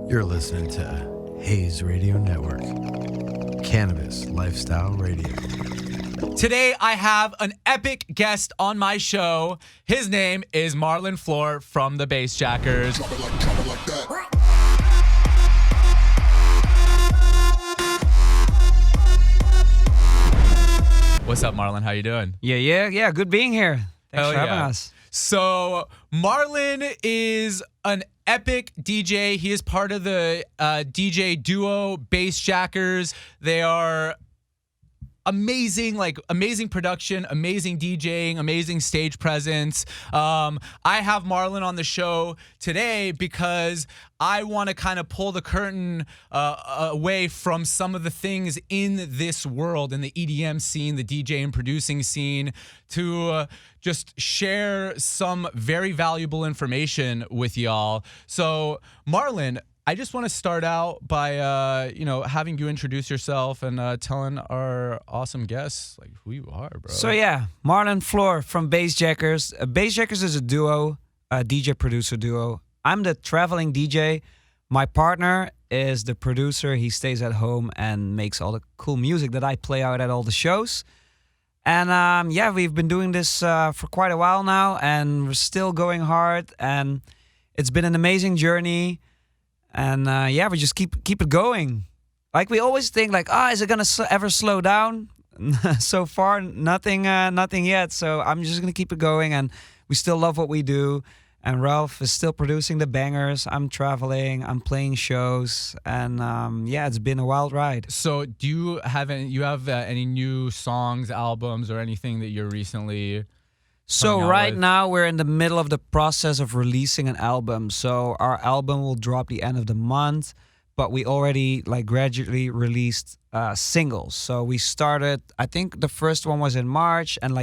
You're listening to Haze Radio Network, Cannabis Lifestyle Radio. Today, I have an epic guest on my show. His name is Marlon Floor from the Bassjackers. What's up, Marlon? How you doing? Yeah. Good being here. Thanks for having us. So, Marlon is an epic DJ. He is part of the DJ duo Bassjackers. They are amazing production, amazing DJing, amazing stage presence. I have Marlon on the show today because I want to kind of pull the curtain away from some of the things in this world, in the EDM scene, the DJ and producing scene, to just share some very valuable information with y'all. So, Marlon, I just want to start out by, having you introduce yourself and telling our awesome guests like who you are, bro. So Marlon Floor from Bassjackers. Bassjackers is a duo, a DJ-producer duo. I'm the traveling DJ. My partner is the producer. He stays at home and makes all the cool music that I play out at all the shows. And we've been doing this for quite a while now, and we're still going hard. And it's been an amazing journey. And we just keep it going. Like we always think, is it gonna ever slow down? So far, nothing yet. So I'm just gonna keep it going, and we still love what we do. And Ralph is still producing the bangers. I'm traveling. I'm playing shows, and it's been a wild ride. So do you have any new songs, albums, or anything that you're recently? So right now we're in the middle of the process of releasing an album. So our album will drop the end of the month, but we already gradually released singles. So we started, I think the first one was in March, and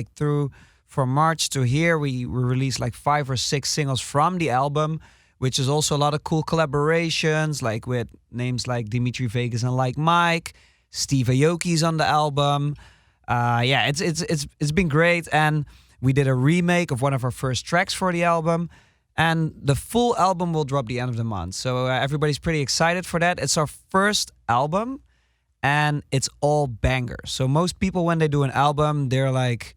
from March to here we released 5 or 6 singles from the album, which is also a lot of cool collaborations, with names like Dimitri Vegas and Like Mike. Steve Aoki's on the album. It's been great, and we did a remake of one of our first tracks for the album, and the full album will drop the end of the month. So everybody's pretty excited for that. It's our first album, and it's all bangers. So most people, when they do an album, they're like,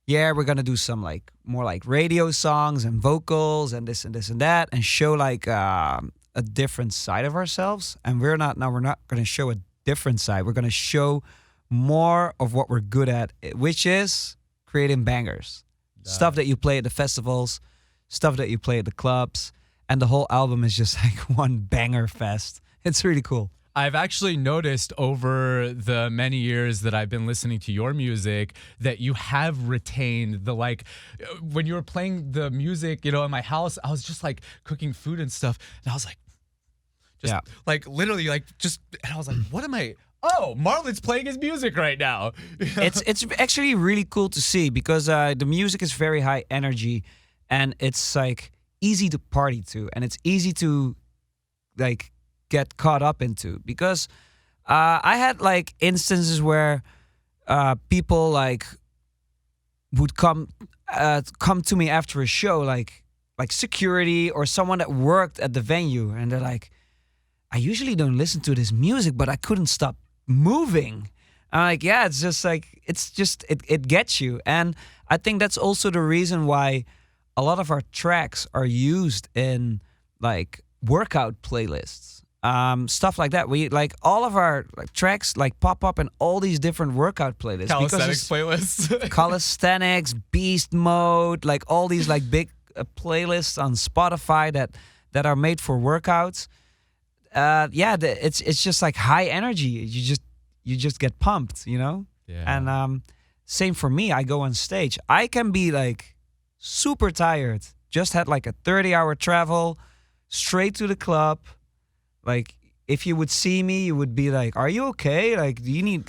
we're going to do some more radio songs and vocals and this and this and that, and show a different side of ourselves. And we're not going to show a different side. We're going to show more of what we're good at, which is creating bangers. Stuff that you play at the festivals, stuff that you play at the clubs, and the whole album is just one banger fest. It's really cool. I've actually noticed over the many years that I've been listening to your music that you have retained the when you were playing the music, in my house, I was just cooking food and stuff, and I was literally and I was like, what am I? Oh, Marlon's playing his music right now. It's actually really cool to see, because the music is very high energy, and it's easy to party to, and it's easy to get caught up into, because I had instances where people would come to me after a show, like security or someone that worked at the venue, and they're like, I usually don't listen to this music, but I couldn't stop moving. I'm like, it's just it gets you. And I think that's also the reason why a lot of our tracks are used in workout playlists, stuff like that. We all of our tracks pop up in all these different workout playlists. Calisthenics playlists. Calisthenics, beast mode, all these big playlists on Spotify that are made for workouts. It's just high energy. You just get pumped, Yeah. And same for me. I go on stage. I can be super tired. Just had a 30-hour travel straight to the club. If you would see me, you would be like, "Are you okay? Do you need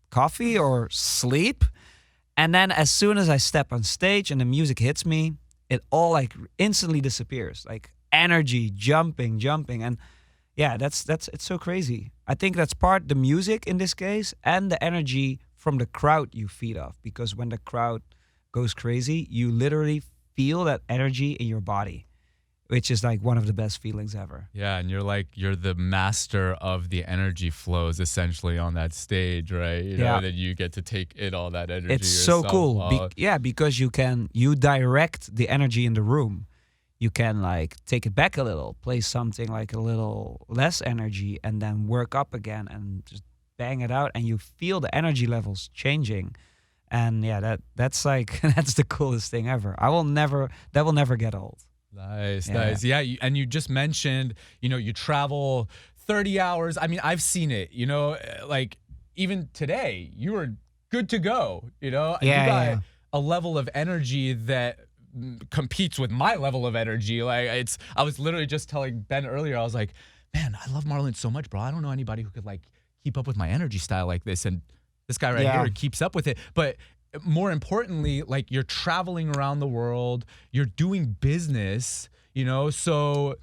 coffee or sleep?" And then as soon as I step on stage and the music hits me, it all instantly disappears. Energy, jumping, and. Yeah, it's so crazy. I think that's part the music in this case, and the energy from the crowd you feed off, because when the crowd goes crazy, you literally feel that energy in your body, which is like one of the best feelings ever. Yeah, and you're the master of the energy flows essentially on that stage, right? You know, that you get to take in all that energy. It's so cool. Because you direct the energy in the room. You can like take it back a little, play something like a little less energy, and then work up again and just bang it out, and you feel the energy levels changing. And yeah, that's like that's the coolest thing ever. That will never get old. Nice. Yeah, and you just mentioned, you travel 30 hours. I mean, I've seen it, like even today, you were good to go, you got a level of energy that competes with my level of energy. Like I was literally just telling Ben earlier, I was like, man, I love Marlon so much, bro. I don't know anybody who could like keep up with my energy style like this. And this guy right here keeps up with it. But more importantly, like you're traveling around the world, you're doing business, so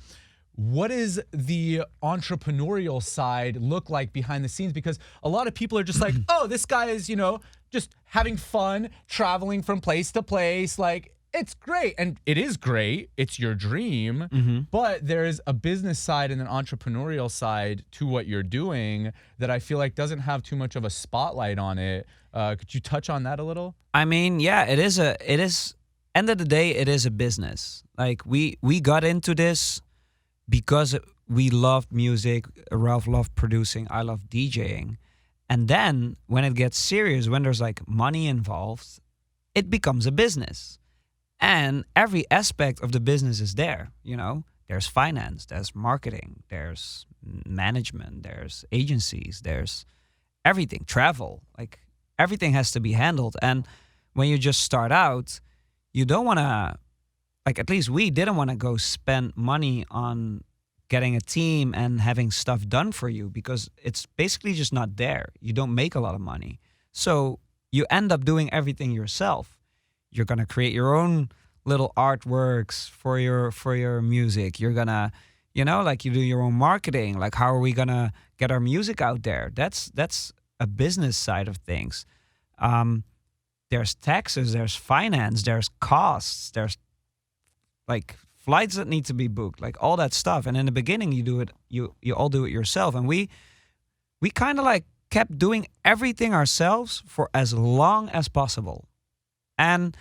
what does the entrepreneurial side look like behind the scenes? Because a lot of people are just like, oh, this guy is, just having fun, traveling from place to place. Like, it's great. And it is great. It's your dream. But there's a business side and an entrepreneurial side to what you're doing that I feel like doesn't have too much of a spotlight on it. Could you touch on that a little? I mean, yeah, it is end of the day, it is a business. Like we got into this because we loved music. Ralph loved producing. I love DJing. And then when it gets serious, when there's like money involved, it becomes a business. And every aspect of the business is there, There's finance, there's marketing, there's management, there's agencies, there's everything, travel. Like everything has to be handled. And when you just start out, you don't want to, like at least we didn't want to go spend money on getting a team and having stuff done for you because it's basically just not there. You don't make a lot of money. So you end up doing everything yourself. You're going to create your own little artworks for your music. You're going to, like you do your own marketing. Like how are we going to get our music out there? That's a business side of things. There's taxes, there's finance, there's costs, there's like flights that need to be booked, like all that stuff. And in the beginning you all do it yourself. And we kind of like kept doing everything ourselves for as long as possible. And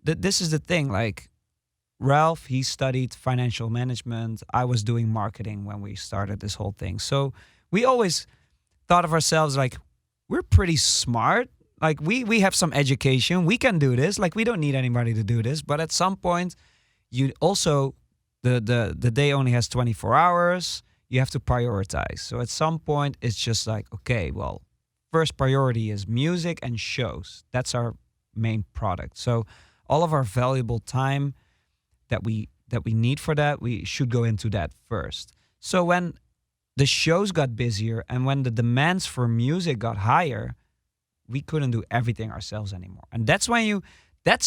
this is the thing, like Ralph, he studied financial management. I was doing marketing when we started this whole thing. So we always thought of ourselves like, we're pretty smart. Like we have some education. We can do this. Like we don't need anybody to do this. But at some point, you also, the day only has 24 hours. You have to prioritize. So at some point, it's just like, okay, well, first priority is music and shows. That's our main product. So all of our valuable time that we need for that, we should go into that first. So when the shows got busier and when the demands for music got higher, we couldn't do everything ourselves anymore. And that's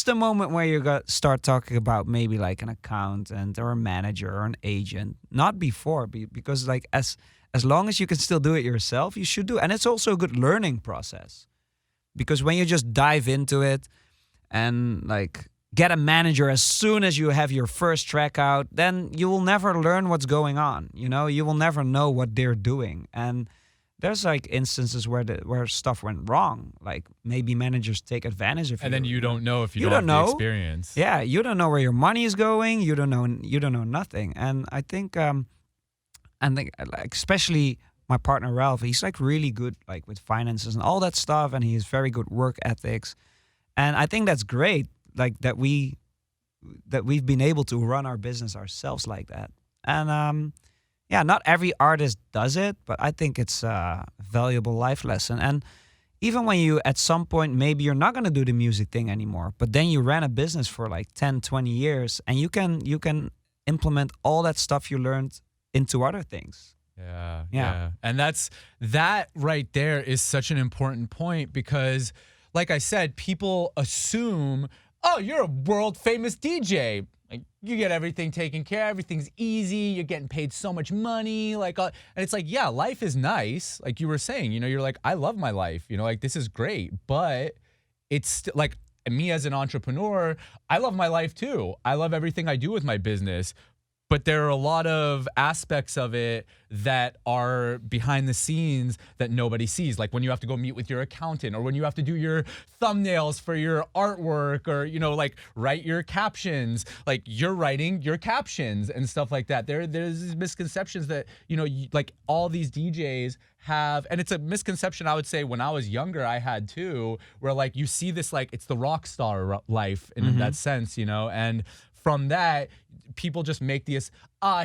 the moment where you got start talking about maybe like an accountant or a manager or an agent. Not before, because like as long as you can still do it yourself, you should do it. And it's also a good learning process. Because when you just dive into it and like get a manager as soon as you have your first track out, then you will never learn what's going on. You will never know what they're doing. And there's like instances where stuff went wrong. Like maybe managers take advantage of you. And then you don't know if you don't have the experience. Yeah, you don't know where your money is going. You don't know nothing. And I think, like especially my partner Ralph, he's like really good like with finances and all that stuff, and he has very good work ethics. And I think that's great, like that we've been able to run our business ourselves like that. And not every artist does it, but I think it's a valuable life lesson. And even when you, at some point, maybe you're not going to do the music thing anymore, but then you ran a business for like 10, 20 years, and you can implement all that stuff you learned into other things. Yeah. And that right there is such an important point because, like I said, people assume, oh, you're a world famous DJ. Like you get everything taken care of, everything's easy, you're getting paid so much money, and it's like, yeah, life is nice. Like you were saying, you're like, I love my life, like this is great, but it's like me as an entrepreneur, I love my life too. I love everything I do with my business. but there are a lot of aspects of it that are behind the scenes that nobody sees. Like when you have to go meet with your accountant, or when you have to do your thumbnails for your artwork, or, you know, like write your captions, like you're writing your captions and stuff like that. There's these misconceptions that, you know, like all these DJs have, and it's a misconception I would say when I was younger I had too, where like you see this like it's the rock star life in that sense, you know, and from that people just make this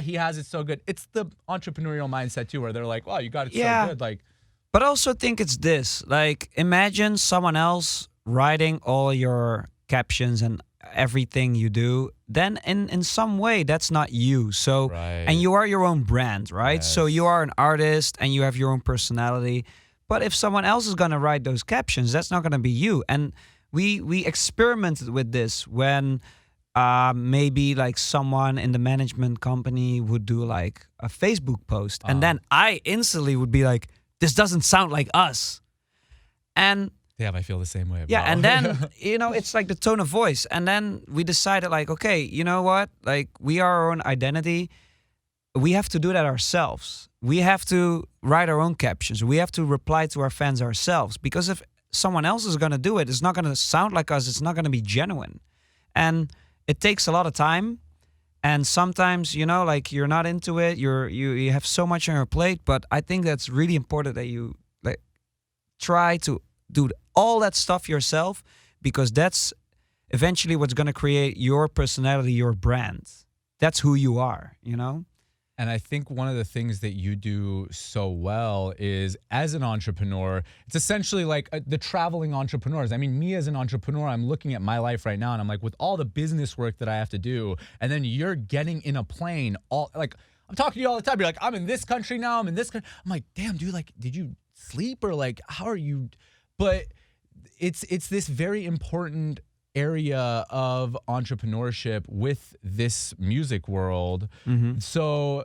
he has it so good. It's the entrepreneurial mindset too, where they're like, wow, you got it so good. Like, but I also think it's this, like, imagine someone else writing all your captions and everything you do, then in some way that's not you. So and you are your own brand, right? So you are an artist and you have your own personality. But if someone else is going to write those captions, that's not going to be you. And we experimented with this when maybe like someone in the management company would do like a Facebook post, and then I instantly would be like, this doesn't sound like us. And yeah, I feel the same way. Yeah, and then, you know, it's like the tone of voice. And then we decided like, okay, you know what? Like, we are our own identity. We have to do that ourselves. We have to write our own captions. We have to reply to our fans ourselves. Because if someone else is going to do it, it's not going to sound like us. It's not going to be genuine. And it takes a lot of time. And sometimes, you know, like you're not into it. You have so much on your plate. But I think that's really important that you like try to do all that stuff yourself, because that's eventually what's going to create your personality, your brand. That's who you are, you know? And I think one of the things that you do so well is, as an entrepreneur, it's essentially like the traveling entrepreneurs. I mean, me as an entrepreneur, I'm looking at my life right now and I'm like, with all the business work that I have to do, and then you're getting in a plane, all like, I'm talking to you all the time. You're like, I'm in this country now, I'm in this country. I'm like, damn, dude, like, did you sleep, or like, how are you? But it's this very important area of entrepreneurship with this music world. So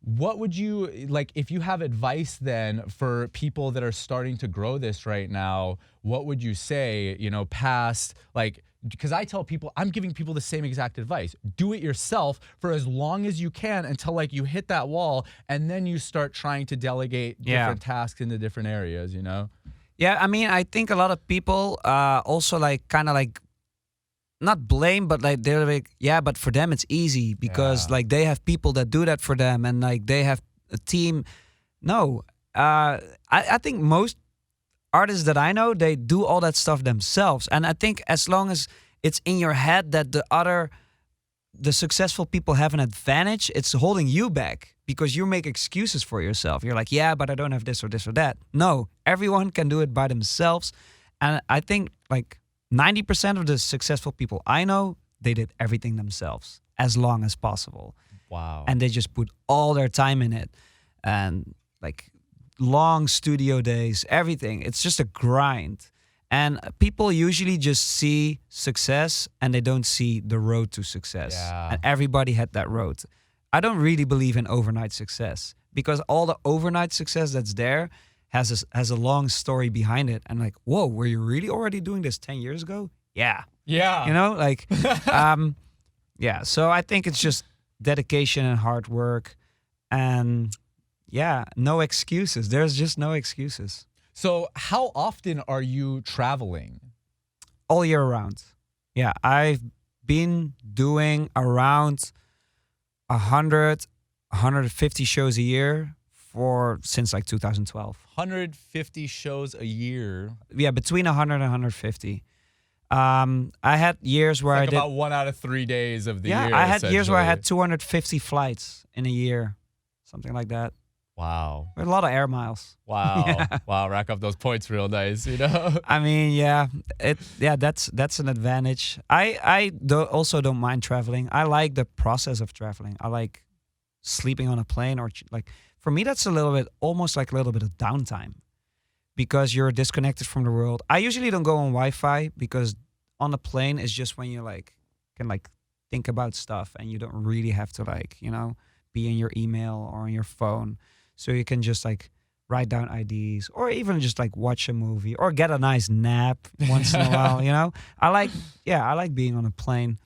what would you, like, if you have advice then for people that are starting to grow this right now, what would you say, you know, past, like, because I tell people, I'm giving people the same exact advice. Do it yourself for as long as you can until like you hit that wall, and then you start trying to delegate different tasks into different areas, you know? Yeah, I mean, I think a lot of people also like kind of like not blame, but like they're like, yeah, but for them it's easy because like they have people that do that for them, and like they have a team. No, I think most artists that I know, they do all that stuff themselves. And I think as long as it's in your head that the successful people have an advantage, it's holding you back because you make excuses for yourself. You're like, yeah, but I don't have this or this or that. No, everyone can do it by themselves. And I think like 90% of the successful people I know, they did everything themselves as long as possible. Wow. And they just put all their time in it. And like long studio days, everything. It's just a grind. And people usually just see success and they don't see the road to success. Yeah. And everybody had that road. I don't really believe in overnight success, because all the overnight success that's there has a long story behind it. And like, whoa, were you really already doing this 10 years ago? Yeah. Yeah. You know, like, yeah. So I think it's just dedication and hard work, and yeah, no excuses. There's just no excuses. So how often are you traveling? All year round. Yeah, I've been doing around 100, 150 shows a year since like 2012. 150 shows a year. Yeah, between 100 and 150. I had years where like I did about 1 out of 3 days of the year. Yeah, I had years where I had 250 flights in a year, something like that. Wow. A lot of air miles. Wow. Yeah. Wow, rack up those points real nice, you know? I mean, yeah, that's an advantage. I also don't mind traveling. I like the process of traveling. I like sleeping on a plane, or like, for me, that's almost like a little bit of downtime, because you're disconnected from the world. I usually don't go on Wi-Fi, because on a plane is just when you like can like think about stuff and you don't really have to like, you know, be in your email or on your phone. So you can just like write down ideas, or even just like watch a movie or get a nice nap once in a while, you know? I like being on a plane.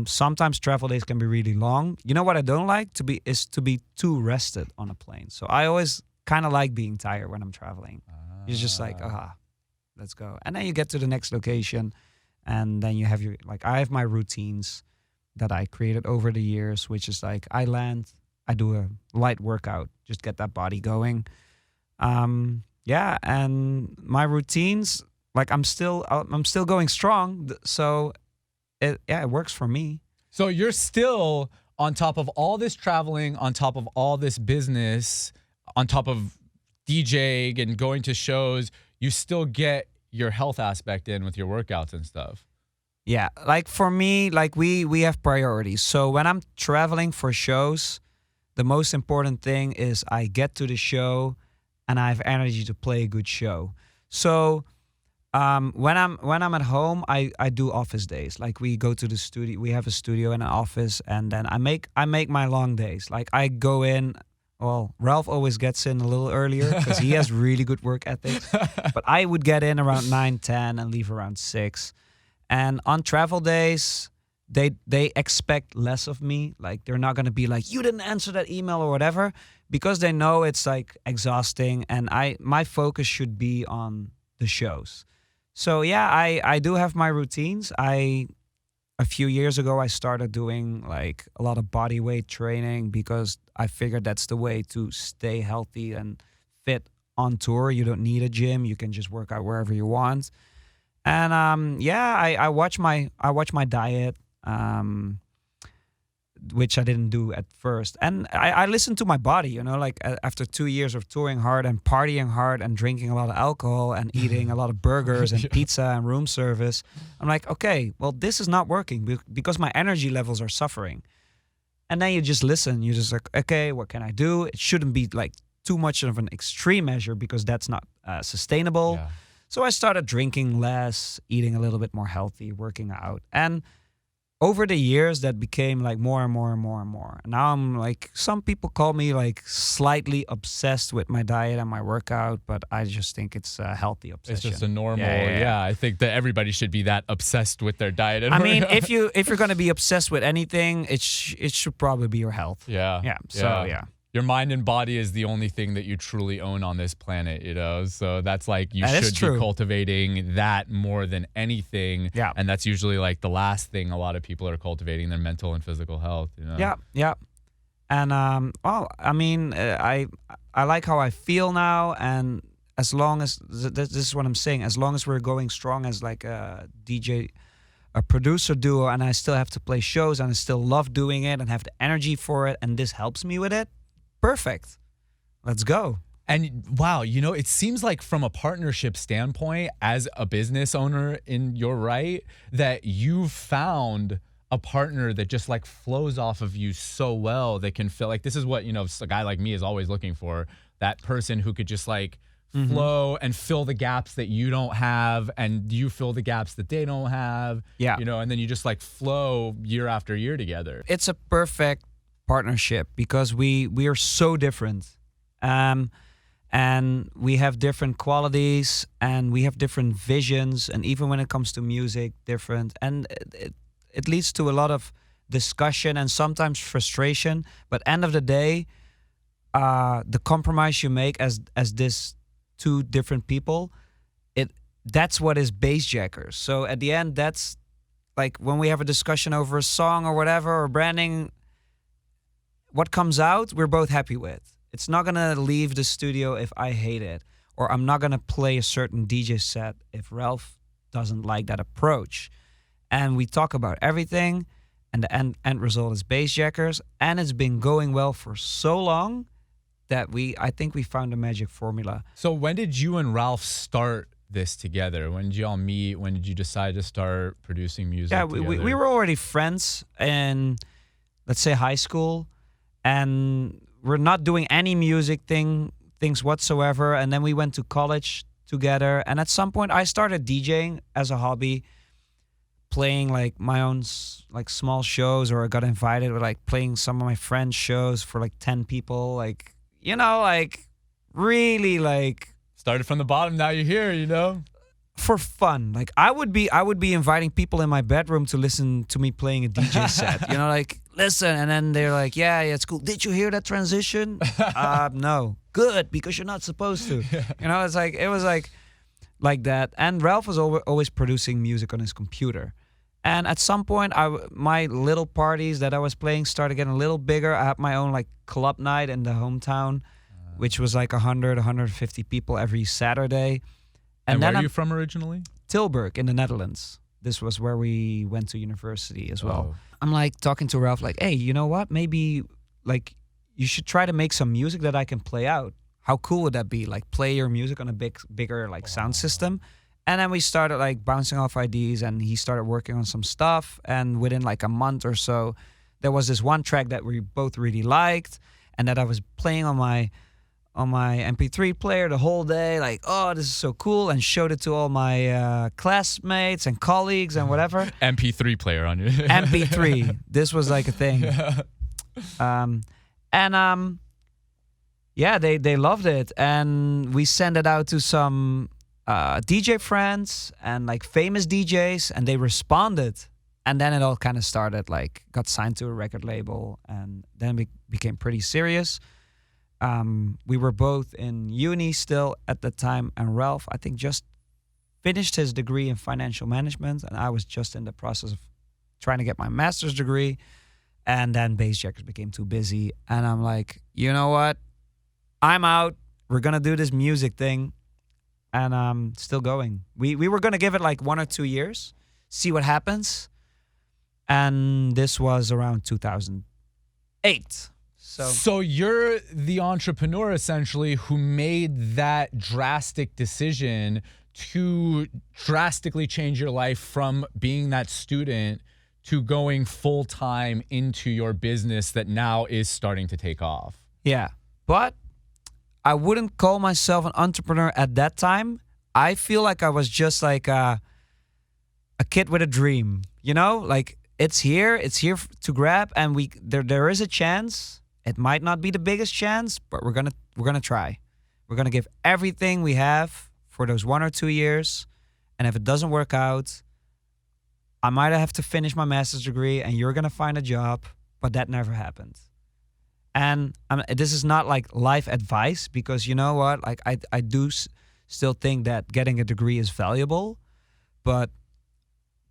Sometimes travel days can be really long. You know what I don't like to be too rested on a plane. So I always kind of like being tired when I'm traveling. You're just like, let's go. And then you get to the next location, and then you have I have my routines that I created over the years, which is like I land, I do a light workout, just get that body going. Yeah, and my routines, like I'm still going strong, so it works for me. So you're still on top of all this traveling, on top of all this business, on top of DJing and going to shows, you still get your health aspect in with your workouts and stuff. Yeah, like for me, like we have priorities. So when I'm traveling for shows, the most important thing is I get to the show and I have energy to play a good show. So when I'm at home, I do office days. Like we go to the studio, we have a studio and an office, and then I make my long days. Like I go in. Well, Ralph always gets in a little earlier because he has really good work ethics. But I would get in around 9, 10 and leave around 6. And on travel days, they expect less of me. Like they're not gonna be like, you didn't answer that email or whatever, because they know it's like exhausting, and my focus should be on the shows. So yeah, I do have my routines. A few years ago, I started doing like a lot of body weight training because I figured that's the way to stay healthy and fit on tour. You don't need a gym; you can just work out wherever you want. And I watch my diet, which I didn't do at first, and I listen to my body. You know, like after 2 years of touring hard and partying hard and drinking a lot of alcohol and eating a lot of burgers and pizza and room service, I'm like, okay, well, this is not working because my energy levels are suffering. And then you just listen. You're just like, okay, what can I do? It shouldn't be like too much of an extreme measure because that's not sustainable. Yeah. So I started drinking less, eating a little bit more healthy, working out. And over the years, that became like more and more and more and more. And now I'm like, some people call me like slightly obsessed with my diet and my workout, but I just think it's a healthy obsession. It's just a normal, Yeah. I think that everybody should be that obsessed with their diet. And I mean, if you're gonna be obsessed with anything, it should probably be your health. Yeah. Yeah. So yeah. Your mind and body is the only thing that you truly own on this planet, you know? So that's like, you That is should true. be cultivating that more than anything. Yeah. And that's usually like the last thing a lot of people are cultivating, their mental and physical health, you know? Yeah. And well, I mean, I like how I feel now, and as long as this is what I'm saying, as long as we're going strong as like a DJ, a producer duo, and I still have to play shows and I still love doing it and have the energy for it, and this helps me with it. Perfect. Let's go. And wow, you know, it seems like from a partnership standpoint, as a business owner in your right, that you've found a partner that just like flows off of you so well, that can feel like, this is what, you know, a guy like me is always looking for, that person who could just like flow and fill the gaps that you don't have, and you fill the gaps that they don't have. Yeah. You know, and then you just like flow year after year together. It's a perfect partnership because we are so different, and we have different qualities and we have different visions, and even when it comes to music, different, and it leads to a lot of discussion and sometimes frustration. But end of the day, the compromise you make as this two different people, that's what is bassjackers. So at the end, that's like when we have a discussion over a song or whatever, or branding, what comes out, we're both happy with. It's not going to leave the studio if I hate it, or I'm not going to play a certain DJ set if Ralph doesn't like that approach. And we talk about everything, and the end result is bassjackers, and it's been going well for so long that I think we found a magic formula. So when did you and Ralph start this together? When did y'all meet? When did you decide to start producing music together? We were already friends in, let's say, high school, and we're not doing any music things whatsoever. And then we went to college together, and at some point I started DJing as a hobby, playing like my own like small shows, or I got invited with like playing some of my friends' shows for like 10 people, like, you know, like really like started from the bottom, now you're here, you know? for fun. Like I would be inviting people in my bedroom to listen to me playing a DJ set. You know, like listen, and then they're like, yeah, it's cool. Did you hear that transition? No. Good, because you're not supposed to. You know, it was like that. And Ralph was always producing music on his computer. And at some point, my little parties that I was playing started getting a little bigger. I had my own like club night in the hometown, which was like 150 people every Saturday. And where are you from originally? Tilburg in the Netherlands. This was where we went to university as well. Oh. I'm like talking to Ralph like, hey, you know what? Maybe like you should try to make some music that I can play out. How cool would that be? Like play your music on a bigger like sound system. And then we started like bouncing off ideas, and he started working on some stuff. And within like a month or so, there was this one track that we both really liked and that I was playing on my MP3 player the whole day, like, oh, this is so cool, and showed it to all my classmates and colleagues and whatever. MP3 player on you. MP3. This was like a thing. Yeah, they loved it, and we sent it out to some DJ friends and like famous DJs, and they responded. And then it all kind of started, like got signed to a record label, and then we became pretty serious. We were both in uni still at the time, and Ralph, I think, just finished his degree in financial management, and I was just in the process of trying to get my master's degree. And then Bassjackers became too busy, and I'm like, you know what? I'm out. We're gonna do this music thing, and still going. We were gonna give it like 1 or 2 years, see what happens, and this was around 2008. So you're the entrepreneur essentially who made that drastic decision to drastically change your life from being that student to going full time into your business that now is starting to take off. Yeah, but I wouldn't call myself an entrepreneur at that time. I feel like I was just like a kid with a dream, you know, like it's here to grab, and there is a chance. It might not be the biggest chance, but we're gonna try. We're gonna give everything we have for those 1 or 2 years, and if it doesn't work out, I might have to finish my master's degree, and you're gonna find a job. But that never happened. And this is not like life advice, because you know what? Like I do still think that getting a degree is valuable, but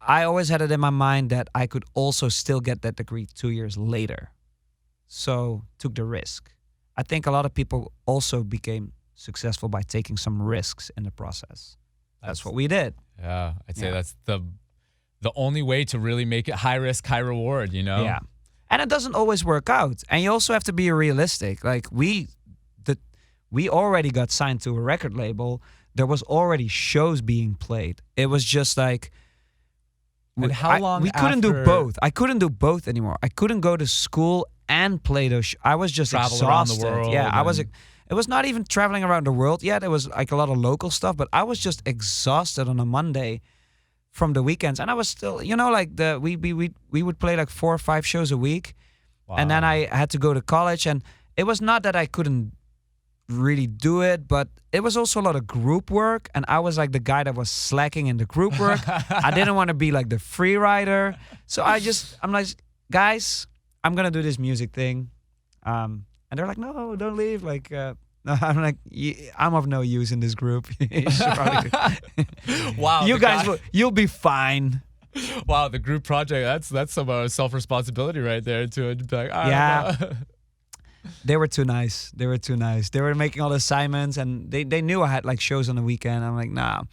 I always had it in my mind that I could also still get that degree 2 years later. So took the risk. I think a lot of people also became successful by taking some risks in the process. That's what we did. Yeah, I'd say that's the only way to really make it high risk, high reward, you know? Yeah. And it doesn't always work out. And you also have to be realistic. Like we already got signed to a record label. There was already shows being played. It was just like, and how long we couldn't do both. I couldn't do both anymore. I couldn't go to school and play those. I was just travel exhausted. around the world. Yeah, it was not even traveling around the world yet. It was like a lot of local stuff, but I was just exhausted on a Monday from the weekends, and I was still, you know, like we would play like 4 or 5 shows a week. Wow. And then I had to go to college, and it was not that I couldn't really do it, but it was also a lot of group work, and I was like the guy that was slacking in the group work. I didn't want to be like the free rider, so I'm like, guys, I'm gonna do this music thing, and they're like, no, don't leave. Like, no, I'm like, I'm of no use in this group. Wow, you guys you'll be fine. Wow, the group project, that's some self-responsibility right there to be like, yeah. They were too nice. They were making all the assignments, and they knew I had like shows on the weekend. I'm like, nah,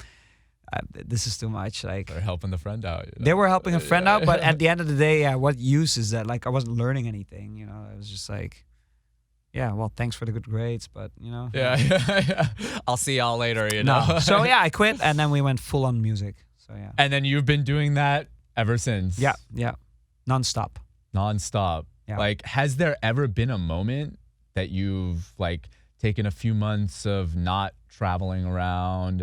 this is too much. Like, they're helping the friend out. You know? They were helping a friend out, but at the end of the day, yeah, what use is that? Like, I wasn't learning anything. You know, it was just like, yeah, well, thanks for the good grades, but you know. Yeah. I'll see y'all later. You know. No. So yeah, I quit, and then we went full on music. So yeah. And then you've been doing that ever since. Yeah. Nonstop. Yeah. Like, has there ever been a moment that you've like taken a few months of not traveling around?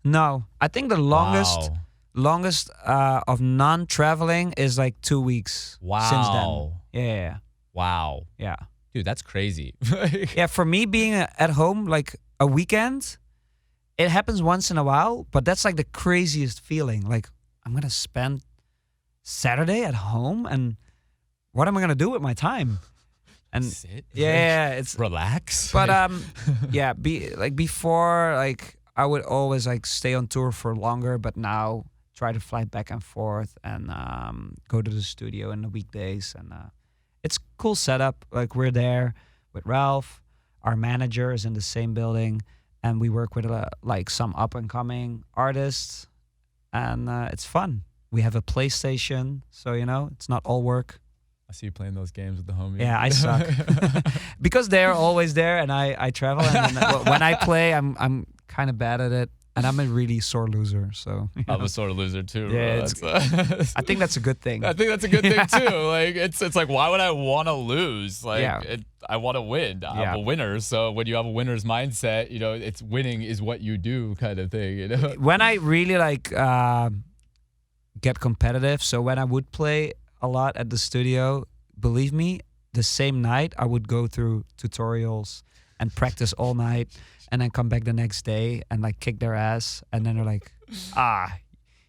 No. I think the longest of non-traveling is like 2 weeks. Wow. Since then. Yeah. Wow. Yeah. Dude, that's crazy. Yeah, for me being at home like a weekend, It happens once in a while, but that's like the craziest feeling. Like, I'm going to spend Saturday at home, and what am I going to do with my time? And Sit, yeah, it's relax. But yeah, before, like I would always like stay on tour for longer, but now try to fly back and forth and go to the studio in the weekdays, and it's cool setup. Like, we're there with Ralph, our manager is in the same building, and we work with like some up and coming artists, and it's fun. We have a PlayStation, so it's not all work. I see you playing those games with the homies. Yeah, I suck because they're always there, and I travel. And when I play, I'm kind of bad at it, and I'm a really sore loser. So I'm a sore loser too. Yeah, bro. I think that's a good thing. I think that's a good thing too. Like, it's like, why would I want to lose? Like, I want to win. I'm a winner. So when you have a winner's mindset, it's winning is what you do, kind of thing. When I really like get competitive, so when I would play a lot at the studio, believe me, the same night I would go through tutorials and practice all night, and then come back the next day and like kick their ass, and then they're like,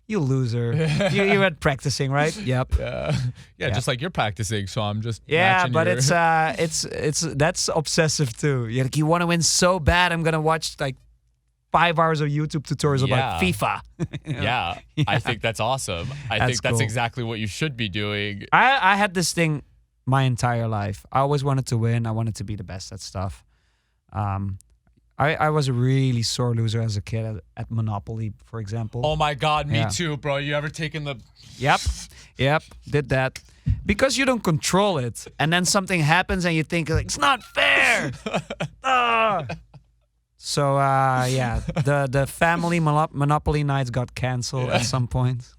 you loser, you were practicing, right? Yep. Yeah, just like you're practicing, so I'm just but your... it's that's obsessive too. You're like, you want to win so bad, I'm gonna watch like 5 hours of YouTube tutorials about FIFA. Yeah, I think that's awesome. I think that's exactly what you should be doing. I had this thing my entire life. I always wanted to win. I wanted to be the best at stuff. I was a really sore loser as a kid at Monopoly, for example. Oh my God, me too, bro. You ever taken the... Yep, did that. Because you don't control it, and then something happens and you think, like, it's not fair! So, the family Monopoly nights got canceled at some point.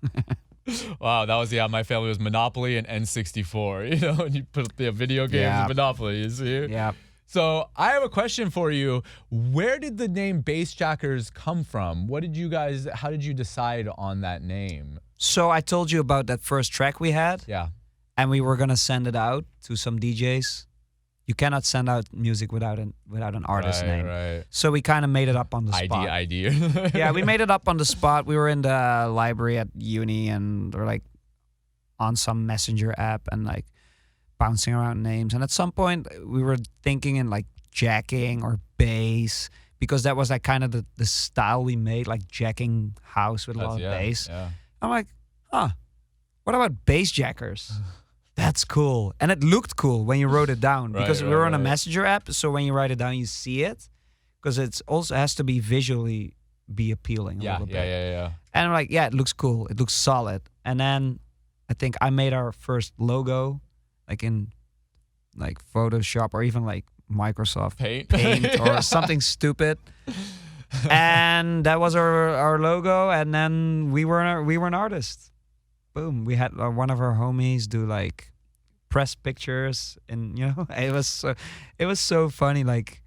Wow, that was, my family was Monopoly and N64, and you put the video games in Monopoly, you see? Yeah. So I have a question for you. Where did the name Bassjackers come from? How did you decide on that name? So I told you about that first track we had. Yeah. And we were going to send it out to some DJs. You cannot send out music without an artist name. Right. So we kind of made it up on the spot. Idea. Yeah, we made it up on the spot. We were in the library at uni, and we're like on some messenger app and like bouncing around names. And at some point we were thinking in like jacking or bass, because that was like kind of the style we made, like jacking house with a lot of bass. Yeah. I'm like, what about Bassjackers? That's cool. And it looked cool when you wrote it down, because we were on a messenger app. So when you write it down, you see it, because it also has to be visually appealing a little bit. Yeah. And I'm like, it looks cool. It looks solid. And then I think I made our first logo, like in like Photoshop or even like Microsoft Paint or something stupid. And that was our logo. And then we were an artist. Boom. We had one of our homies do like press pictures, and it was so funny, like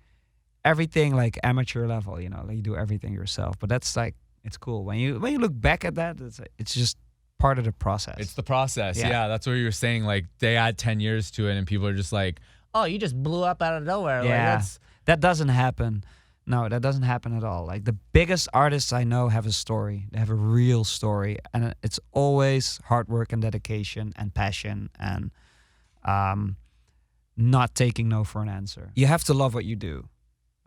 everything like amateur level, like you do everything yourself. But that's like, it's cool when you look back at that. It's just part of the process. It's the process. Yeah, that's what you were saying. Like, they add 10 years to it, and people are just like, oh, you just blew up out of nowhere. Yeah, like, that doesn't happen. No, that doesn't happen at all. Like, the biggest artists I know have a story. They have a real story, and it's always hard work and dedication and passion and not taking no for an answer. You have to love what you do.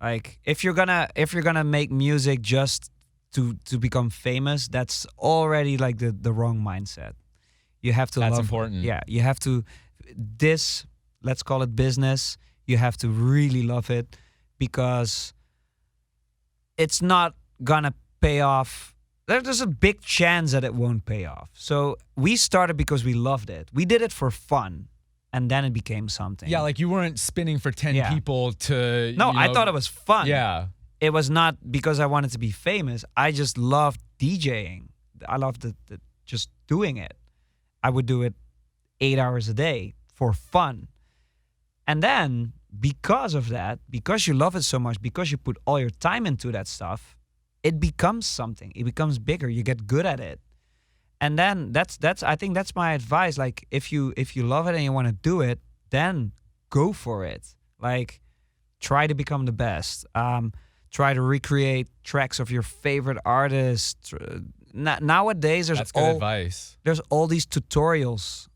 Like, if you're gonna make music just to become famous, that's already like the wrong mindset. You have to That's love, important. Yeah, you have to, let's call it business. You have to really love it, because it's not gonna pay off. There's a big chance that it won't pay off. So we started because we loved it. We did it for fun, and then it became something. Yeah, like you weren't spinning for 10 people to... No, I thought it was fun. Yeah. It was not because I wanted to be famous. I just loved DJing. I loved just doing it. I would do it 8 hours a day for fun. And then, because of that, because you love it so much, because you put all your time into that stuff, it becomes something. It becomes bigger. You get good at it. And then that's I think that's my advice. Like, if you love it and you want to do it, then go for it. Like, try to become the best. try to recreate tracks of your favorite artists. Nowadays, That's good advice. There's all these tutorials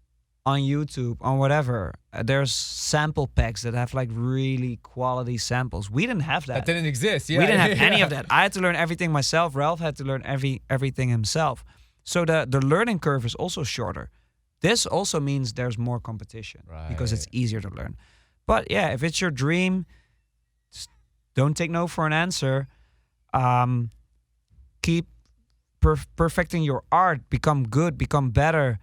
on YouTube, on whatever. There's sample packs that have like really quality samples. We didn't have that. That didn't exist. Yeah, We didn't have any of that. I had to learn everything myself. Ralph had to learn everything himself. So the learning curve is also shorter. This also means there's more competition because it's easier to learn. But yeah, if it's your dream, just don't take no for an answer. Keep perfecting your art. Become good. Become better.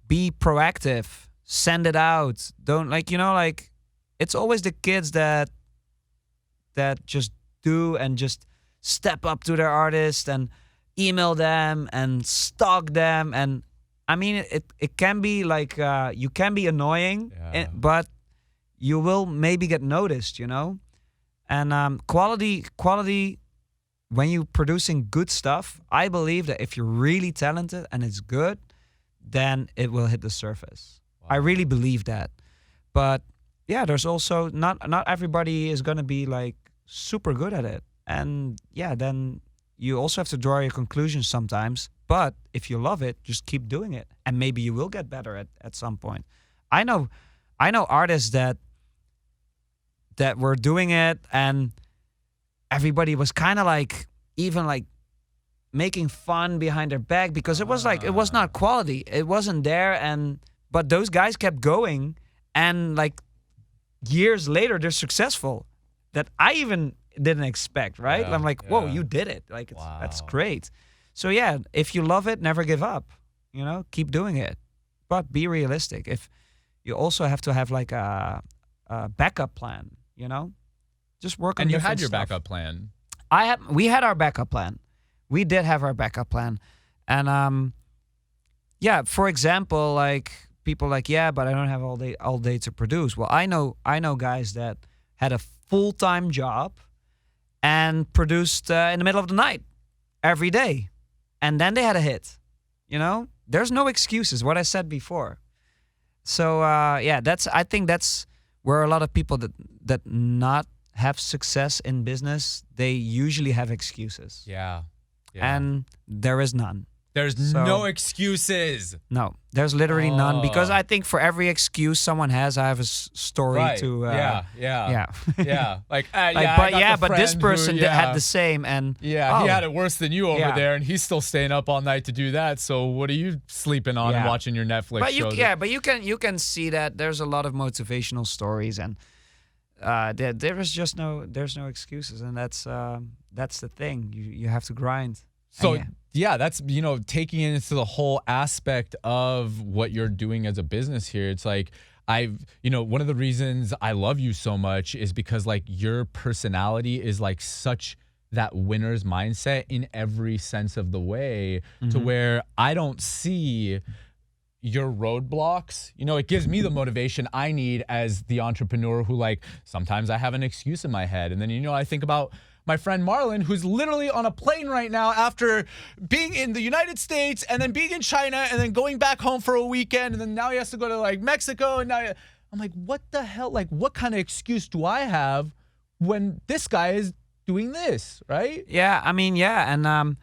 Be proactive. Send it out. Don't it's always the kids that just do and just step up to their artist and email them and stalk them. And I mean, it can be like you can be annoying, but you will maybe get noticed, And quality. When you're producing good stuff, I believe that if you're really talented and it's good, then it will hit the surface. Wow. I really believe that. But yeah, there's also not everybody is gonna be like super good at it. And yeah, then you also have to draw your conclusions sometimes. But if you love it, just keep doing it. And maybe you will get better at some point. I know artists that were doing it and everybody was kind of like even like making fun behind their back because it was like it was not quality. It wasn't there, but those guys kept going, and like years later they're successful. That I even didn't expect. Right? I'm like, whoa, you did it! Like that's great. So yeah, if you love it, never give up. Keep doing it, but be realistic. If you also have to have like a backup plan. Just work on. And you had your stuff. backup plan. We had our backup plan. We did have our backup plan, and for example, like people like, but I don't have all day to produce. Well, I know guys that had a full-time job and produced in the middle of the night every day, and then they had a hit. There's no excuses. What I said before. So I think that's where a lot of people that not have success in business, they usually have excuses. Yeah. And there is none. There's no excuses. No, there's literally none, because I think for every excuse someone has, I have a story to. Yeah. But this person had the same, and he had it worse than you over there, and he's still staying up all night to do that. So what are you sleeping on and watching your Netflix show? But you can see that there's a lot of motivational stories, and there's no excuses, and that's the thing. You have to grind. So. Yeah, that's, taking it into the whole aspect of what you're doing as a business here. It's like, one of the reasons I love you so much is because like your personality is like such that winner's mindset in every sense of the way, to where I don't see your roadblocks. It gives me the motivation I need as the entrepreneur who, like, sometimes I have an excuse in my head. And then, I think about my friend Marlon, who's literally on a plane right now after being in the United States and then being in China and then going back home for a weekend. And then now he has to go to like Mexico. And now I'm like, what the hell? Like, what kind of excuse do I have when this guy is doing this? Right? Yeah. I mean, yeah. And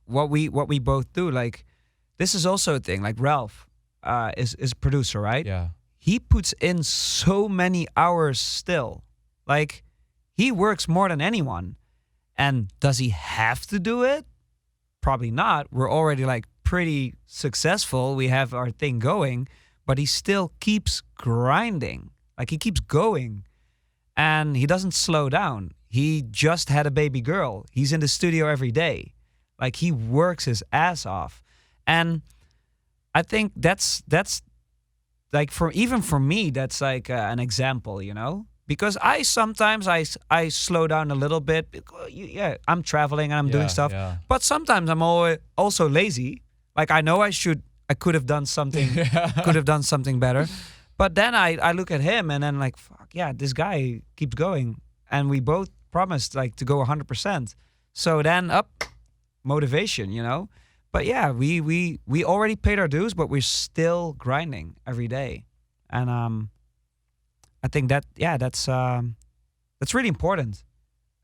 what we both do, like, this is also a thing. Like Ralph is a producer, right? Yeah. He puts in so many hours still. Like, he works more than anyone. And does he have to do it? Probably not. We're already like pretty successful. We have our thing going, but he still keeps grinding. Like, he keeps going, and he doesn't slow down. He just had a baby girl. He's in the studio every day. Like, he works his ass off. And I think that's like, even for me, that's like an example, Because I sometimes slow down a little bit. I'm traveling and I'm doing stuff. Yeah. But sometimes I'm also lazy. Like, I know I could have done something, better. But then I look at him and then like, fuck yeah, this guy keeps going. And we both promised like to go 100%. So then motivation, But yeah, we already paid our dues, but we're still grinding every day. And I think that's That's really important.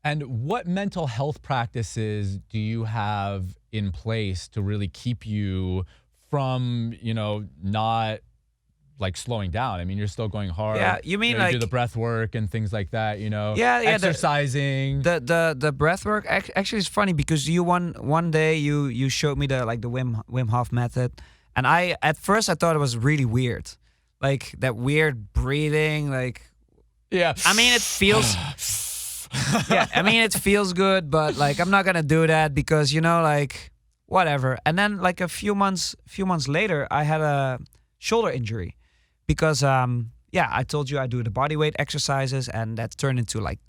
And what mental health practices do you have in place to really keep you from, not like slowing down? I mean, you're still going hard. Yeah, you mean you like do the breath work and things like that, Yeah, exercising. The breath work actually is funny because you one day you showed me the Wim Hof method, and at first I thought it was really weird, like that weird breathing, like yeah. I mean it feels yeah, I mean it feels good, but like I'm not gonna do that because like whatever. And then like a few months later, I had a shoulder injury because I told you I do the body weight exercises, and that turned into like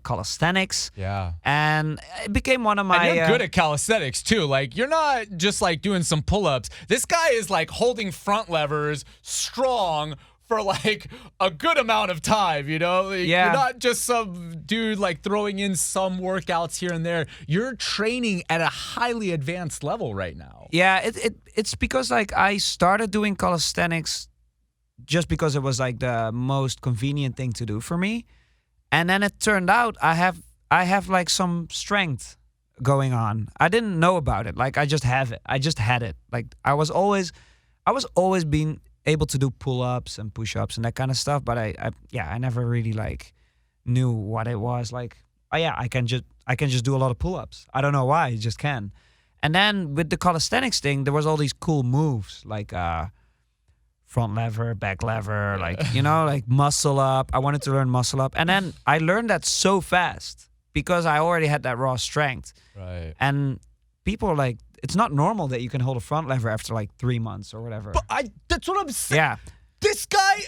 calisthenics. Yeah. And it became one of my. And you're good at calisthenics too. Like you're not just like doing some pull-ups. This guy is like holding front levers strong for like a good amount of time, Like, Yeah. You're not just some dude like throwing in some workouts here and there. You're training at a highly advanced level right now. Yeah, it's because like I started doing calisthenics just because it was like the most convenient thing to do for me, and then it turned out I have like some strength going on. I didn't know about it. Like I just have it. I just had it. Like I was always being able to do pull-ups and push-ups and that kind of stuff, but I never really like knew what it was. Like, oh yeah, I can just do a lot of pull-ups. I don't know why, I just can. And then with the calisthenics thing, there was all these cool moves like front lever, back lever, like like muscle up. I wanted to learn muscle up, and then I learned that so fast because I already had that raw strength. Right. And people are like, it's not normal that you can hold a front lever after like 3 months or whatever. But that's what I'm saying. Yeah. This guy,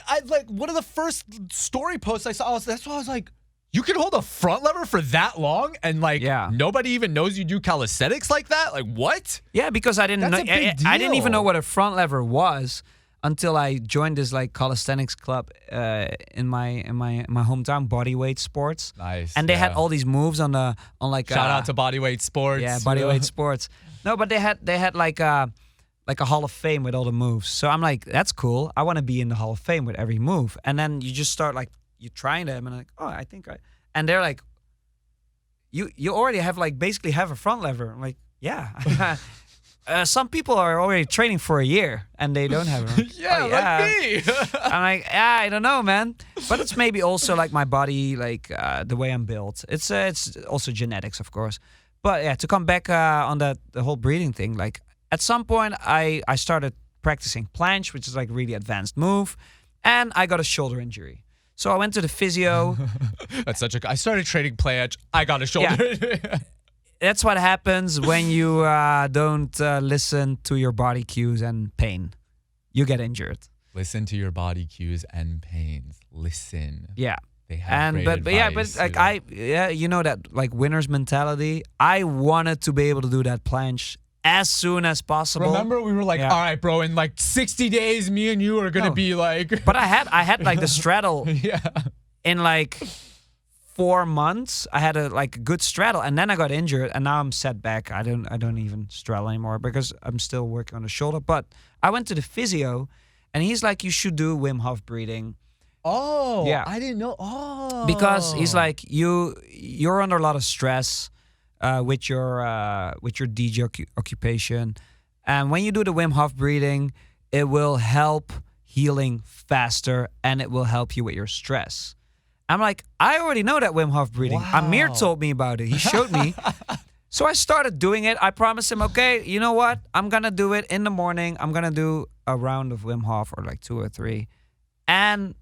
one of the first story posts I saw, that's why I was like, you can hold a front lever for that long and like nobody even knows you do calisthenics like that? Like what? Yeah, because I didn't That's know a big I didn't even deal. know what a front lever was until I joined this like calisthenics club in my hometown, Bodyweight Sports. Nice. And they had all these moves on like Shout out to Bodyweight Sports. Yeah, Bodyweight Sports. No, but they had like a Hall of Fame with all the moves. So I'm like, that's cool. I want to be in the Hall of Fame with every move. And then you just start like you trying them, and I'm like, oh, I think I. And they're like, you already have like basically have a front lever. I'm like, yeah. Some people are already training for a year and they don't have it. Like me. I'm like, yeah, I don't know, man. But it's maybe also like my body, like the way I'm built. It's also genetics, of course. But yeah, to come back on the whole breathing thing, like at some point I started practicing planche, which is like a really advanced move, and I got a shoulder injury. So I went to the physio. That's I started training planche. I got a shoulder. Yeah. That's what happens when you don't listen to your body cues and pain. You get injured. Listen to your body cues and pains. Listen. Yeah. They have great advice, like that like winner's mentality. I wanted to be able to do that planche as soon as possible. Remember, we were like, all right, bro, in like 60 days, me and you are gonna be like. But I had like the straddle. Yeah. In like 4 months, I had a like good straddle, and then I got injured, and now I'm set back. I don't even straddle anymore because I'm still working on the shoulder. But I went to the physio, and he's like, you should do Wim Hof breathing. Oh, yeah. I didn't know. Oh, because he's like, you're under a lot of stress with your DJ occupation, and when you do the Wim Hof breathing, it will help healing faster, and it will help you with your stress. I'm like, I already know that Wim Hof breathing. Wow. Amir told me about it. He showed me. So I started doing it. I promised him, okay, you know what? I'm going to do it in the morning. I'm going to do a round of Wim Hof or like 2 or 3. And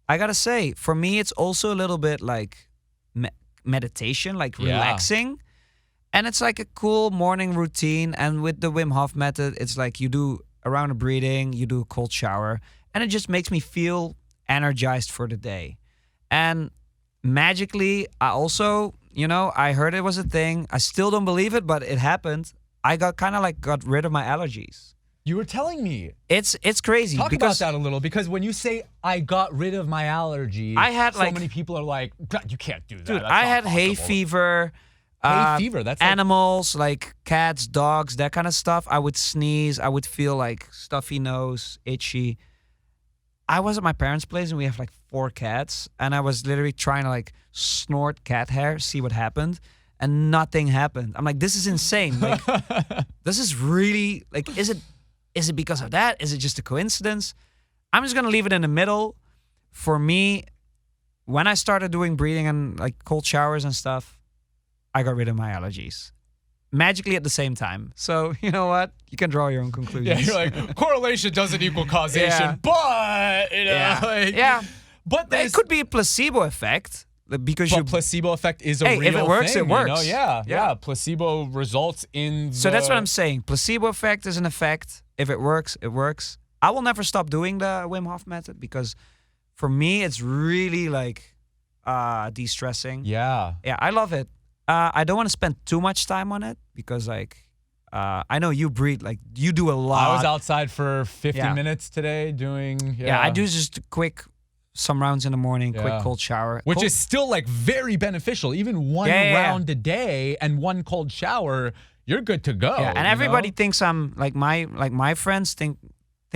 I got to say, for me, it's also a little bit like meditation, like relaxing. And it's like a cool morning routine. And with the Wim Hof method, it's like you do a round of breathing, you do a cold shower, and it just makes me feel energized for the day. And magically, I also, I heard it was a thing. I still don't believe it, but it happened. I got rid of my allergies. You were telling me. It's crazy. Talk about that a little, because when you say I got rid of my allergies, I had so many people are like, you can't do that. Dude, That's I not had hay possible." fever. Hay fever, that's like- animals like cats, dogs, that kind of stuff. I would sneeze. I would feel like stuffy nose, itchy. I was at my parents' place and we have like 4 cats, and I was literally trying to like snort cat hair, see what happened, and nothing happened. I'm like, this is insane. Like, this is really like, is it because of that? Is it just a coincidence? I'm just gonna leave it in the middle. For me, when I started doing breathing and like cold showers and stuff, I got rid of my allergies. Magically at the same time. So, you know what? You can draw your own conclusions. Yeah, you're like, correlation doesn't equal causation, but, you know, yeah. But It could be a placebo effect because placebo effect is a real if it works, thing, it works. You know? Yeah. Placebo results in So that's what I'm saying. Placebo effect is an effect. If it works, it works. I will never stop doing the Wim Hof method because for me, it's really like de-stressing. Yeah. Yeah, I love it. I don't want to spend too much time on it because like I know you breathe, like you do a lot. I was outside for 50 minutes today doing I do just some rounds in the morning, quick cold shower. Which is still like very beneficial. Even one round a day and one cold shower, you're good to go. Yeah, and everybody thinks I'm like my friends think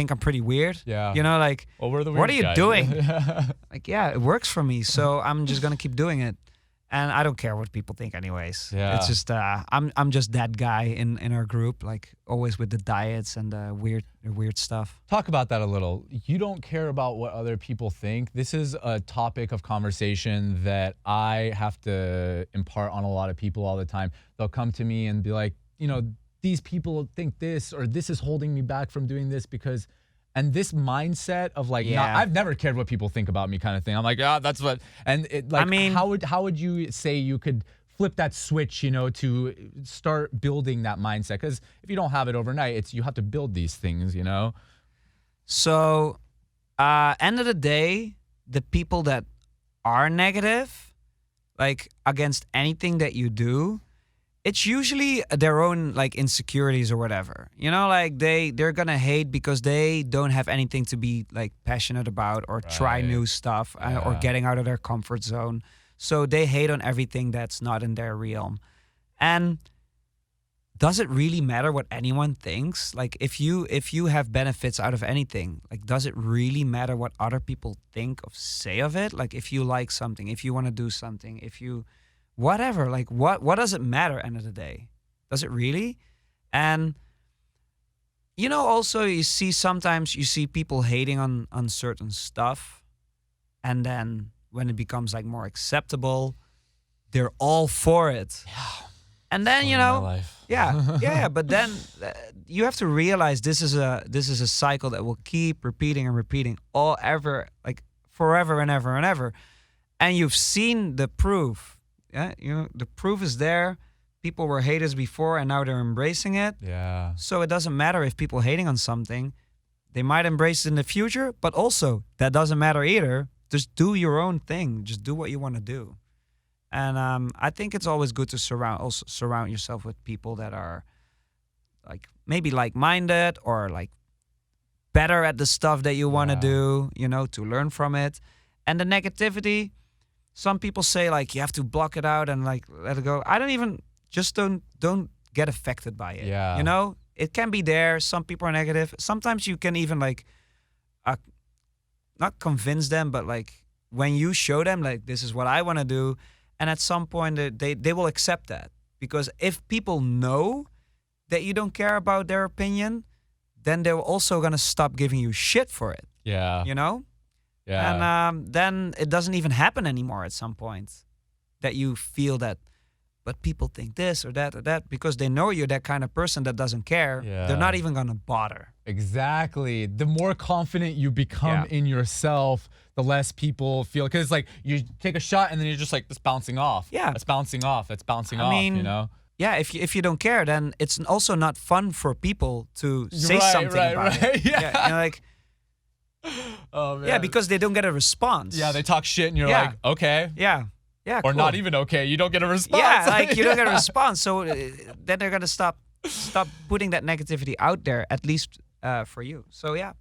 I'm pretty weird. Yeah. You know, like, well, we're the weird what are you guys. doing? Like, yeah, it works for me. So I'm just going to keep doing it. And I don't care what people think anyways. Yeah. It's just, I'm just that guy in our group, like always with the diets and the weird stuff. Talk about that a little. You don't care about what other people think. This is a topic of conversation that I have to impart on a lot of people all the time. They'll come to me and be like, you know, these people think this, or this is holding me back from doing this because, and this mindset of like, I've never cared what people think about me kind of thing. I'm like, that's what, and it like, I mean, how would you say you could flip that switch, you know, to start building that mindset? Because if you don't have it overnight, you have to build these things, you know? So, end of the day, the people that are negative, like against anything that you do, it's usually their own like insecurities or whatever. You know, like they're gonna hate because they don't have anything to be like passionate about or try new stuff or getting out of their comfort zone. So they hate on everything that's not in their realm. And does it really matter what anyone thinks? Like if you have benefits out of anything, like does it really matter what other people think of say of it? Like if you like something, if you want to do something, if you whatever, like what does it matter end of the day? Does it really? And you know, also sometimes you see people hating on certain stuff, and then when it becomes like more acceptable, they're all for it. Yeah. And then you know, but then you have to realize this is a cycle that will keep repeating and repeating forever and ever and ever. And you've seen the proof. Yeah, you know, the proof is there. People were haters before and now they're embracing it. Yeah. So it doesn't matter if people hating on something. They might embrace it in the future, but also that doesn't matter either. Just do your own thing. Just do what you want to do. And I think it's always good to surround yourself with people that are like maybe like-minded or like better at the stuff that you want to do, you know, to learn from it. And the negativity, some people say like you have to block it out and like let it go. I don't get affected by it. Yeah. You know, it can be there. Some people are negative. Sometimes you can even like not convince them, but like when you show them like this is what I want to do, and at some point they will accept that. Because if people know that you don't care about their opinion, then they're also gonna stop giving you shit for it. Yeah. You know? Yeah. And then it doesn't even happen anymore at some point that you feel that, but people think this or that, because they know you're that kind of person that doesn't care. Yeah. They're not even going to bother. Exactly. The more confident you become in yourself, the less people feel, because like you take a shot and then you're just like, it's bouncing off. Yeah. It's bouncing off. It's bouncing off, you know? Yeah, if you don't care, then it's also not fun for people to say something about it. Yeah. You know, like, oh, man. yeah, because they don't get a response. Yeah, they talk shit and you're like, okay. Yeah. Yeah, or cool. not even okay. You don't get a response. Yeah, like you don't get a response. So then they're gonna stop putting that negativity out there, at least for you. So yeah,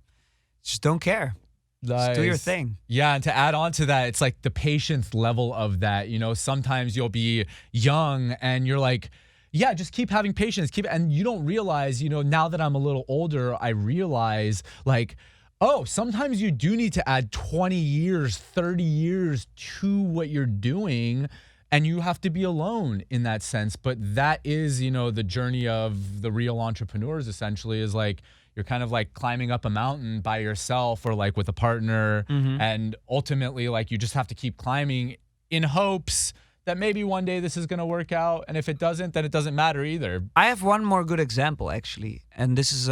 just don't care. Nice. Just do your thing. Yeah, and to add on to that, it's like the patience level of that. You know, sometimes you'll be young and you're like, yeah, just keep having patience. And you don't realize, you know, now that I'm a little older, I realize like, oh, sometimes you do need to add 20 years, 30 years to what you're doing, and you have to be alone in that sense. But that is, the journey of the real entrepreneurs, essentially, is like you're kind of like climbing up a mountain by yourself or like with a partner. And ultimately, like you just have to keep climbing in hopes that maybe one day this is going to work out. And if it doesn't, then it doesn't matter either. I have one more good example, actually, and this is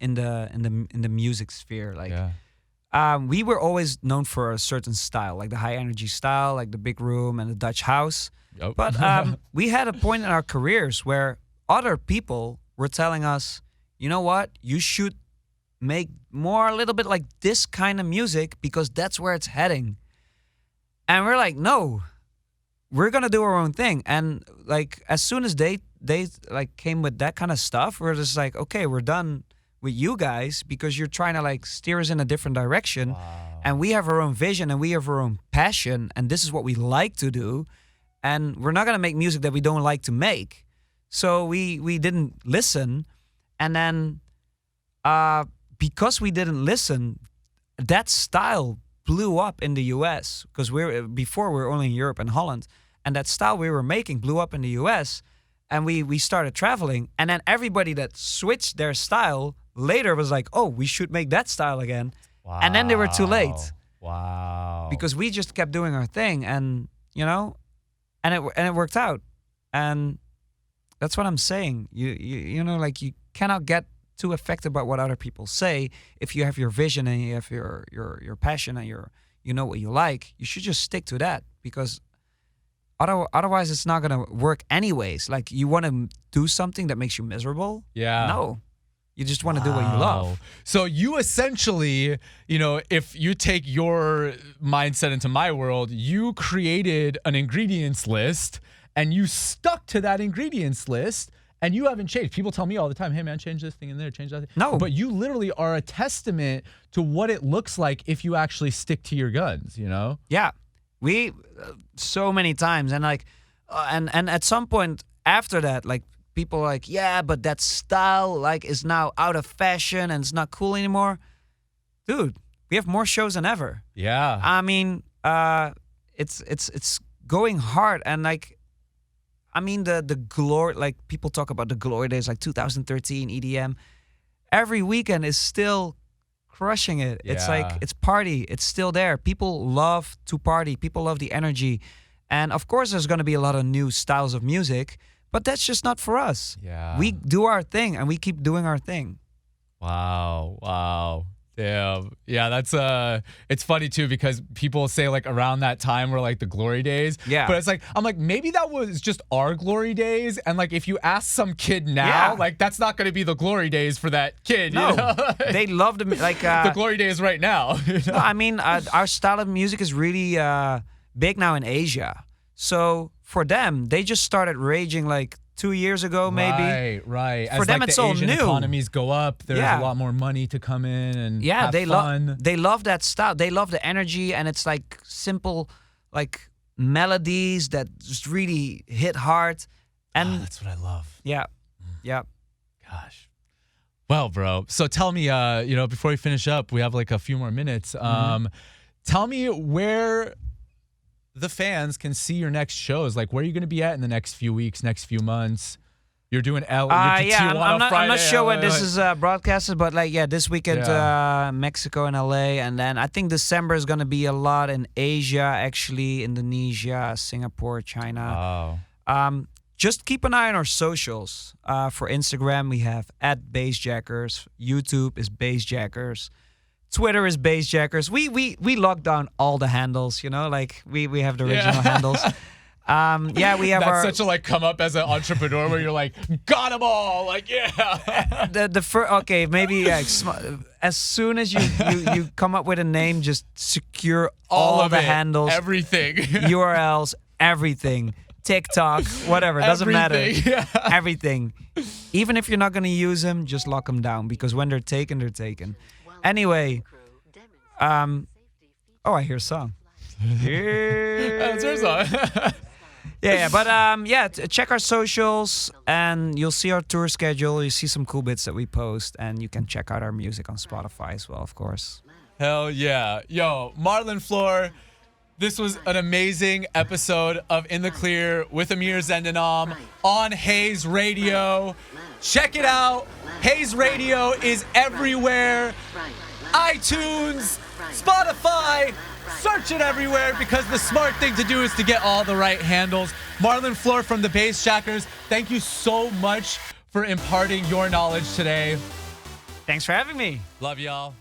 in the music sphere. Like, we were always known for a certain style, like the high energy style, like the big room and the Dutch house. Yep. But we had a point in our careers where other people were telling us, you know what, you should make more a little bit like this kind of music because that's where it's heading. And we're like, no. We're gonna do our own thing, and like as soon as they like came with that kind of stuff, we're just like, okay, we're done with you guys because you're trying to like steer us in a different direction, and we have our own vision and we have our own passion, and this is what we like to do, and we're not gonna make music that we don't like to make. So we didn't listen, and then because we didn't listen, that style blew up in the US because before we were only in Europe and Holland. And that style we were making blew up in the US, and we started traveling. And then everybody that switched their style later was like, oh, we should make that style again. Wow. And then they were too late. Wow. Because we just kept doing our thing, and and it worked out. And that's what I'm saying. You know, like you cannot get too affected by what other people say. If you have your vision and you have your passion and you know what you like, you should just stick to that, because otherwise it's not gonna work anyways. Like, you want to do something that makes you miserable? Yeah. No. You just want to do what you love. So you essentially, if you take your mindset into my world, you created an ingredients list and you stuck to that ingredients list. And you haven't changed. People tell me all the time, hey man, change this thing in there, change that thing. No. But you literally are a testament to what it looks like if you actually stick to your guns, Yeah. We, so many times. And like, and at some point after that, like people are like, yeah, but that style like is now out of fashion and it's not cool anymore. Dude, we have more shows than ever. Yeah. I mean, it's going hard, and like, I mean, the glory, like people talk about the glory days, like 2013 EDM. Every weekend is still crushing it. Yeah. It's like, it's party. It's still there. People love to party. People love the energy. And of course, there's going to be a lot of new styles of music, but that's just not for us. Yeah. We do our thing and we keep doing our thing. Wow. Damn. Yeah, that's it's funny too, because people say like around that time were like the glory days. Yeah. But it's like, I'm like, maybe that was just our glory days. And like, if you ask some kid now, like that's not going to be the glory days for that kid. No, you know? they love the glory days right now. No, I mean, our style of music is really big now in Asia. So for them, they just started raging like 2 years ago, maybe. Right. For them, like it's the all Asian new. economies go up, there's a lot more money to come in and have they fun. They love that style. They love the energy, and it's like simple, like melodies that just really hit hard. And that's what I love. Yeah. Gosh. Well, bro. So tell me, before we finish up, we have like a few more minutes. Tell me where the fans can see your next shows. Like, where are you going to be at in the next few weeks, next few months? You're doing I'm not sure when this is broadcasted, but like, this weekend, Mexico and LA. And then I think December is going to be a lot in Asia, actually, Indonesia, Singapore, China. Oh. Just keep an eye on our socials. For Instagram, we have @Bassjackers. YouTube is Bassjackers. Twitter is Bassjackers. We lock down all the handles, like we have the original handles. We have That's such a like come up as an entrepreneur where you're like, got them all, like the first, okay, maybe as soon as you come up with a name, just secure all of the handles, everything, URLs, everything, TikTok, whatever, doesn't matter, everything. Even if you're not gonna use them, just lock them down, because when they're taken, they're taken. Anyway, I hear a song. That's your song. Check our socials and you'll see our tour schedule. You see some cool bits that we post, and you can check out our music on Spotify as well, of course. Hell yeah. Yo, Marlon Floor, this was an amazing episode of In the Clear with Amir Zendenom on Haze Radio. Check it out. Haze Radio is everywhere. iTunes, Spotify, search it everywhere because the smart thing to do is to get all the right handles. Marlon Floor from the Bass Jackers, thank you so much for imparting your knowledge today. Thanks for having me. Love y'all.